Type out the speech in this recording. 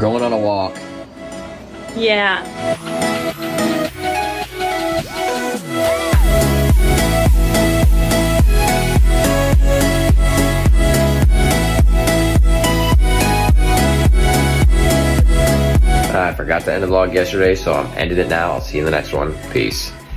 going on a walk. Yeah. I forgot to end the vlog yesterday, so I'm ending it now. I'll see you in the next one. Peace.